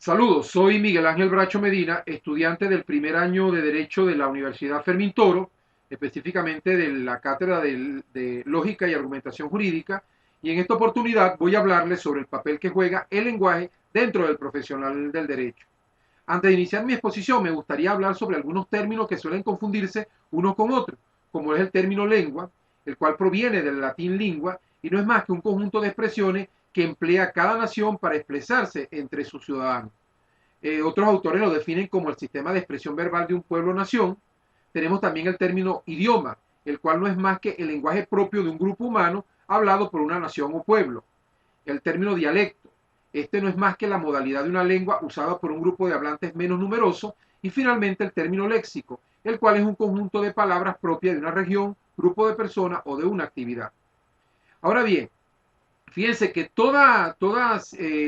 Saludos, soy Miguel Ángel Bracho Medina, estudiante del primer año de Derecho de la Universidad Fermín Toro, específicamente de la Cátedra de Lógica y Argumentación Jurídica, y en esta oportunidad voy a hablarles sobre el papel que juega el lenguaje dentro del profesional del derecho. Antes de iniciar mi exposición, me gustaría hablar sobre algunos términos que suelen confundirse unos con otros, como es el término lengua, el cual proviene del latín lingua y no es más que un conjunto de expresiones que emplea cada nación para expresarse entre sus ciudadanos. Otros autores lo definen como el sistema de expresión verbal de un pueblo-nación. Tenemos también el término idioma, el cual no es más que el lenguaje propio de un grupo humano hablado por una nación o pueblo. El término dialecto, este no es más que la modalidad de una lengua usada por un grupo de hablantes menos numeroso. Y finalmente el término léxico, el cual es un conjunto de palabras propias de una región, grupo de personas o de una actividad. Ahora bien, fíjense que toda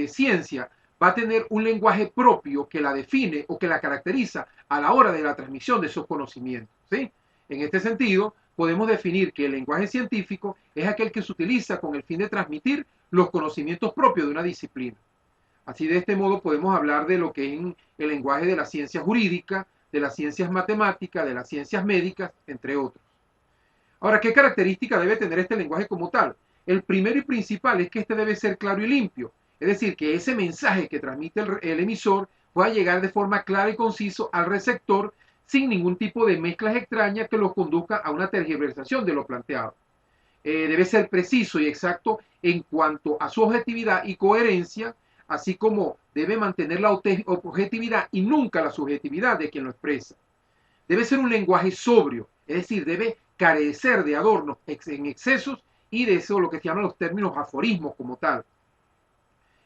ciencia va a tener un lenguaje propio que la define o que la caracteriza a la hora de la transmisión de esos conocimientos, ¿sí? En este sentido, podemos definir que el lenguaje científico es aquel que se utiliza con el fin de transmitir los conocimientos propios de una disciplina. Así, de este modo podemos hablar de lo que es el lenguaje de la ciencia jurídica, de las ciencias matemáticas, de las ciencias médicas, entre otros. Ahora, ¿qué característica debe tener este lenguaje como tal? El primero y principal es que este debe ser claro y limpio, es decir, que ese mensaje que transmite el emisor pueda llegar de forma clara y conciso al receptor sin ningún tipo de mezclas extrañas que los conduzca a una tergiversación de lo planteado. Debe ser preciso y exacto en cuanto a su objetividad y coherencia, así como debe mantener la objetividad y nunca la subjetividad de quien lo expresa. Debe ser un lenguaje sobrio, es decir, debe carecer de adornos en excesos y de eso lo que se llaman los términos aforismos como tal.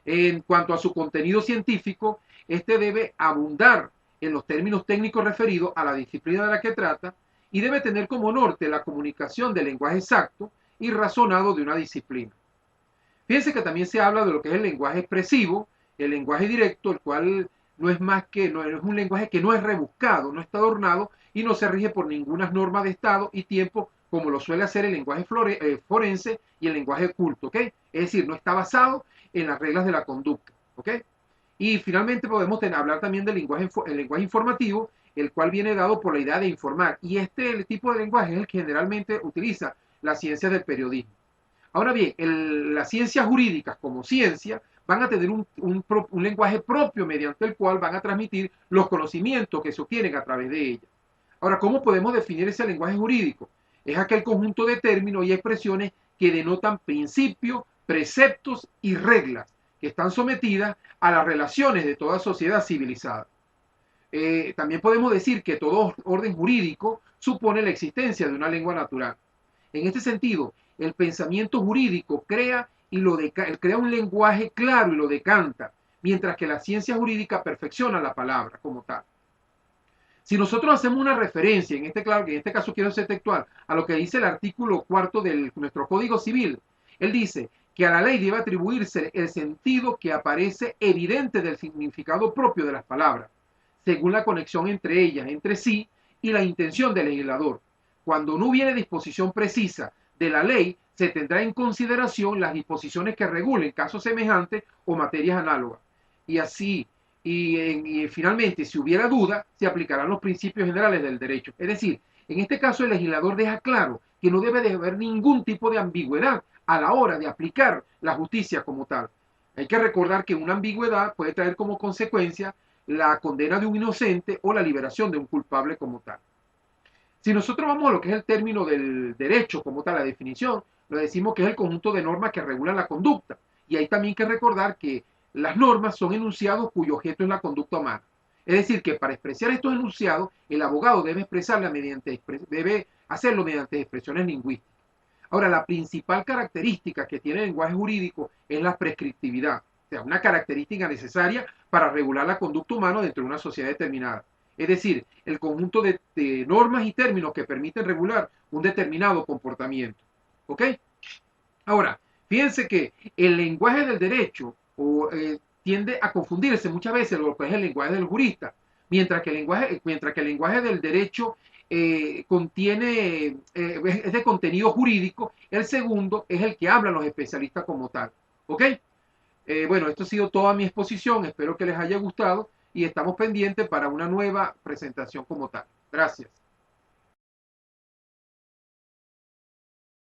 En cuanto a su contenido científico, este debe abundar en los términos técnicos referidos a la disciplina de la que trata y debe tener como norte la comunicación del lenguaje exacto y razonado de una disciplina. Fíjense que también se habla de lo que es el lenguaje expresivo, el lenguaje directo, el cual no es más que, no es un lenguaje que no es rebuscado, no está adornado y no se rige por ninguna norma de estado y tiempo como lo suele hacer el lenguaje forense y el lenguaje culto, ¿ok? Es decir, no está basado en las reglas de la conducta, ¿ok? Y finalmente podemos hablar también del lenguaje, el lenguaje informativo, el cual viene dado por la idea de informar. Y este tipo de lenguaje es el que generalmente utiliza la ciencia del periodismo. Ahora bien, las ciencias jurídicas como ciencia van a tener un lenguaje propio mediante el cual van a transmitir los conocimientos que se obtienen a través de ella. Ahora, ¿cómo podemos definir ese lenguaje jurídico? Es aquel conjunto de términos y expresiones que denotan principios, preceptos y reglas que están sometidas a las relaciones de toda sociedad civilizada. También podemos decir que todo orden jurídico supone la existencia de una lengua natural. En este sentido, el pensamiento jurídico crea un lenguaje claro y lo decanta, mientras que la ciencia jurídica perfecciona la palabra como tal. Si nosotros hacemos una referencia, claro, en este caso quiero ser textual, a lo que dice el artículo cuarto de nuestro Código Civil, él dice que a la ley debe atribuirse el sentido que aparece evidente del significado propio de las palabras, según la conexión entre ellas, entre sí, y la intención del legislador. Cuando no hubiere disposición precisa de la ley, se tendrá en consideración las disposiciones que regulen casos semejantes o materias análogas. Y así, y finalmente, si hubiera duda, se aplicarán los principios generales del derecho. Es decir, en este caso el legislador deja claro que no debe de haber ningún tipo de ambigüedad a la hora de aplicar la justicia como tal. Hay que recordar que una ambigüedad puede traer como consecuencia la condena de un inocente o la liberación de un culpable como tal. Si nosotros vamos a lo que es el término del derecho como tal, la definición, lo decimos que es el conjunto de normas que regulan la conducta. Y hay también que recordar que las normas son enunciados cuyo objeto es la conducta humana. Es decir, que para expresar estos enunciados, el abogado debe hacerlo mediante expresiones lingüísticas. Ahora, la principal característica que tiene el lenguaje jurídico es la prescriptividad, o sea, una característica necesaria para regular la conducta humana dentro de una sociedad determinada. Es decir, el conjunto de normas y términos que permiten regular un determinado comportamiento. ¿Ok? Ahora, fíjense que el lenguaje del derecho tiende a confundirse muchas veces lo que es el lenguaje del jurista, mientras que el lenguaje del derecho es de contenido jurídico, el segundo es el que hablan los especialistas como tal. ¿Ok? Bueno, esto ha sido toda mi exposición, espero que les haya gustado y estamos pendientes para una nueva presentación como tal. Gracias.